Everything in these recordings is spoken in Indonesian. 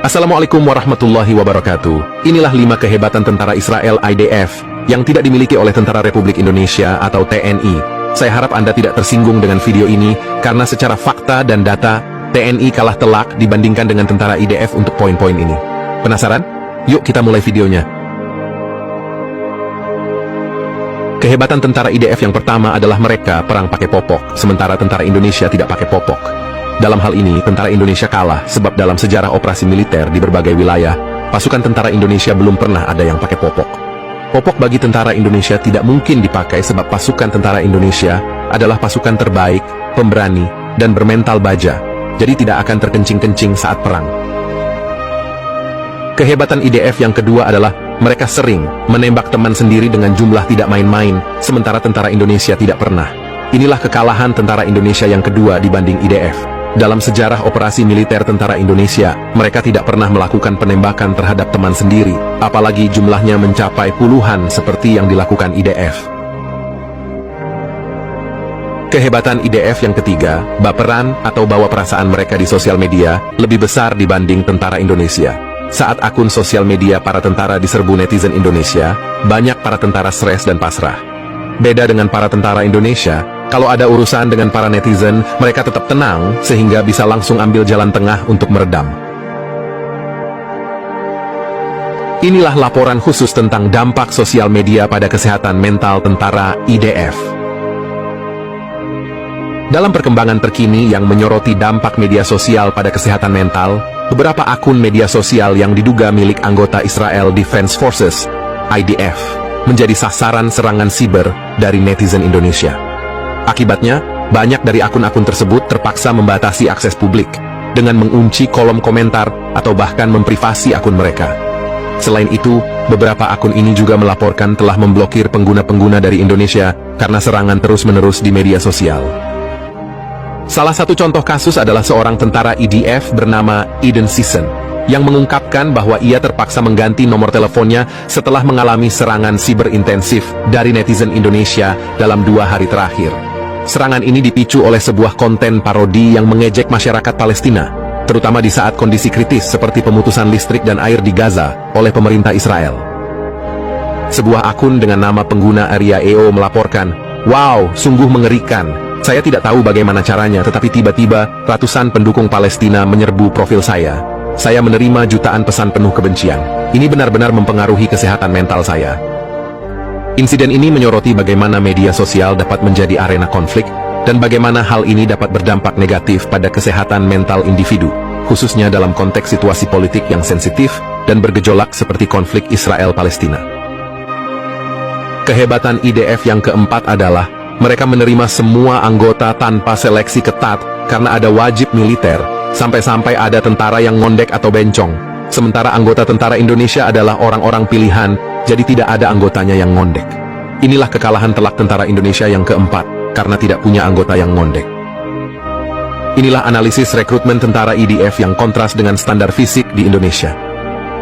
Assalamualaikum warahmatullahi wabarakatuh. Inilah 5 kehebatan tentara Israel IDF yang tidak dimiliki oleh Tentara Republik Indonesia atau TNI. Saya harap Anda tidak tersinggung dengan video ini karena secara fakta dan data, TNI kalah telak dibandingkan dengan tentara IDF untuk poin-poin ini. Penasaran? Yuk kita mulai videonya. Kehebatan tentara IDF yang pertama adalah mereka perang pakai popok, sementara tentara Indonesia tidak pakai popok. Dalam hal ini, tentara Indonesia kalah sebab dalam sejarah operasi militer di berbagai wilayah, pasukan tentara Indonesia belum pernah ada yang pakai popok. Popok bagi tentara Indonesia tidak mungkin dipakai sebab pasukan tentara Indonesia adalah pasukan terbaik, pemberani, dan bermental baja, jadi tidak akan terkencing-kencing saat perang. Kehebatan IDF yang kedua adalah mereka sering menembak teman sendiri dengan jumlah tidak main-main, sementara tentara Indonesia tidak pernah. Inilah kekalahan tentara Indonesia yang kedua dibanding IDF. Dalam sejarah operasi militer tentara Indonesia, mereka tidak pernah melakukan penembakan terhadap teman sendiri, apalagi jumlahnya mencapai puluhan seperti yang dilakukan IDF. Kehebatan IDF yang ketiga, baperan atau bawa perasaan mereka di sosial media lebih besar dibanding tentara Indonesia. Saat akun sosial media para tentara diserbu netizen Indonesia, banyak para tentara stres dan pasrah. Beda dengan para tentara Indonesia, kalau ada urusan dengan para netizen, mereka tetap tenang sehingga bisa langsung ambil jalan tengah untuk meredam. Inilah laporan khusus tentang dampak sosial media pada kesehatan mental tentara IDF. Dalam perkembangan terkini yang menyoroti dampak media sosial pada kesehatan mental, beberapa akun media sosial yang diduga milik anggota Israel Defense Forces, IDF, menjadi sasaran serangan siber dari netizen Indonesia. Akibatnya, banyak dari akun-akun tersebut terpaksa membatasi akses publik dengan mengunci kolom komentar atau bahkan memprivasi akun mereka. Selain itu, beberapa akun ini juga melaporkan telah memblokir pengguna-pengguna dari Indonesia karena serangan terus-menerus di media sosial. Salah satu contoh kasus adalah seorang tentara IDF bernama Eden Season yang mengungkapkan bahwa ia terpaksa mengganti nomor teleponnya setelah mengalami serangan siber intensif dari netizen Indonesia dalam 2 hari terakhir. Serangan ini dipicu oleh sebuah konten parodi yang mengejek masyarakat Palestina, terutama di saat kondisi kritis seperti pemutusan listrik dan air di Gaza oleh pemerintah Israel. Sebuah akun dengan nama pengguna Arya EO melaporkan, "Wow, sungguh mengerikan. Saya tidak tahu bagaimana caranya, tetapi tiba-tiba ratusan pendukung Palestina menyerbu profil saya. Saya menerima jutaan pesan penuh kebencian. Ini benar-benar mempengaruhi kesehatan mental saya." Insiden ini menyoroti bagaimana media sosial dapat menjadi arena konflik dan bagaimana hal ini dapat berdampak negatif pada kesehatan mental individu, khususnya dalam konteks situasi politik yang sensitif dan bergejolak seperti konflik Israel-Palestina. Kehebatan IDF yang keempat adalah mereka menerima semua anggota tanpa seleksi ketat karena ada wajib militer, sampai-sampai ada tentara yang ngondek atau bencong. Sementara anggota tentara Indonesia adalah orang-orang pilihan, jadi tidak ada anggotanya yang ngondek. Inilah kekalahan telak tentara Indonesia yang keempat, karena tidak punya anggota yang ngondek. Inilah analisis rekrutmen tentara IDF yang kontras dengan standar fisik di Indonesia.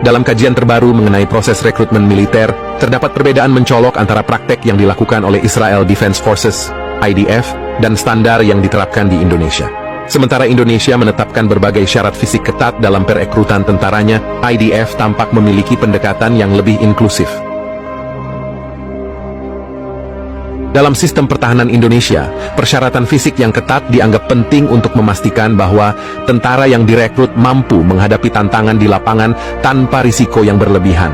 Dalam kajian terbaru mengenai proses rekrutmen militer, terdapat perbedaan mencolok antara praktek yang dilakukan oleh Israel Defense Forces, IDF, dan standar yang diterapkan di Indonesia. Sementara Indonesia menetapkan berbagai syarat fisik ketat dalam perekrutan tentaranya, IDF tampak memiliki pendekatan yang lebih inklusif. Dalam sistem pertahanan Indonesia, persyaratan fisik yang ketat dianggap penting untuk memastikan bahwa tentara yang direkrut mampu menghadapi tantangan di lapangan tanpa risiko yang berlebihan.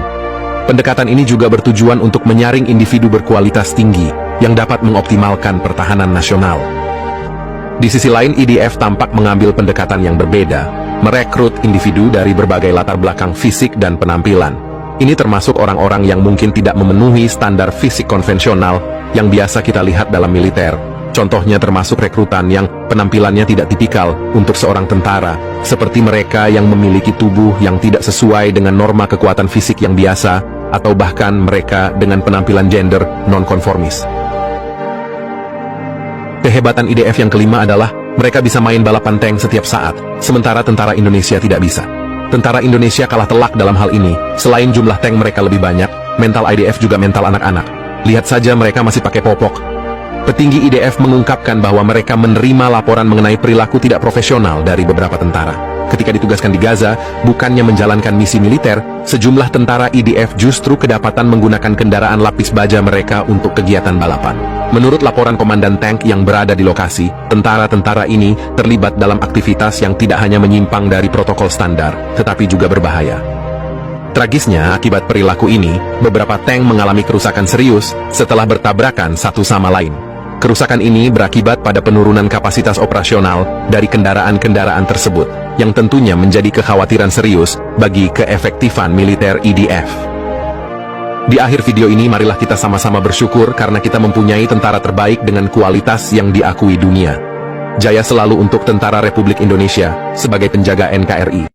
Pendekatan ini juga bertujuan untuk menyaring individu berkualitas tinggi yang dapat mengoptimalkan pertahanan nasional. Di sisi lain, IDF tampak mengambil pendekatan yang berbeda, merekrut individu dari berbagai latar belakang fisik dan penampilan. Ini termasuk orang-orang yang mungkin tidak memenuhi standar fisik konvensional yang biasa kita lihat dalam militer. Contohnya termasuk rekrutan yang penampilannya tidak tipikal untuk seorang tentara, seperti mereka yang memiliki tubuh yang tidak sesuai dengan norma kekuatan fisik yang biasa, atau bahkan mereka dengan penampilan gender non-konformis. Kehebatan IDF yang kelima adalah mereka bisa main balapan tank setiap saat, sementara tentara Indonesia tidak bisa. Tentara Indonesia kalah telak dalam hal ini. Selain jumlah tank mereka lebih banyak, mental IDF juga mental anak-anak. Lihat saja mereka masih pakai popok. Petinggi IDF mengungkapkan bahwa mereka menerima laporan mengenai perilaku tidak profesional dari beberapa tentara. Ketika ditugaskan di Gaza, bukannya menjalankan misi militer, sejumlah tentara IDF justru kedapatan menggunakan kendaraan lapis baja mereka untuk kegiatan balapan. Menurut laporan komandan tank yang berada di lokasi, tentara-tentara ini terlibat dalam aktivitas yang tidak hanya menyimpang dari protokol standar, tetapi juga berbahaya. Tragisnya, akibat perilaku ini, beberapa tank mengalami kerusakan serius setelah bertabrakan satu sama lain. Kerusakan ini berakibat pada penurunan kapasitas operasional dari kendaraan-kendaraan tersebut, yang tentunya menjadi kekhawatiran serius bagi keefektifan militer IDF. Di akhir video ini marilah kita sama-sama bersyukur karena kita mempunyai tentara terbaik dengan kualitas yang diakui dunia. Jaya selalu untuk Tentara Republik Indonesia sebagai penjaga NKRI.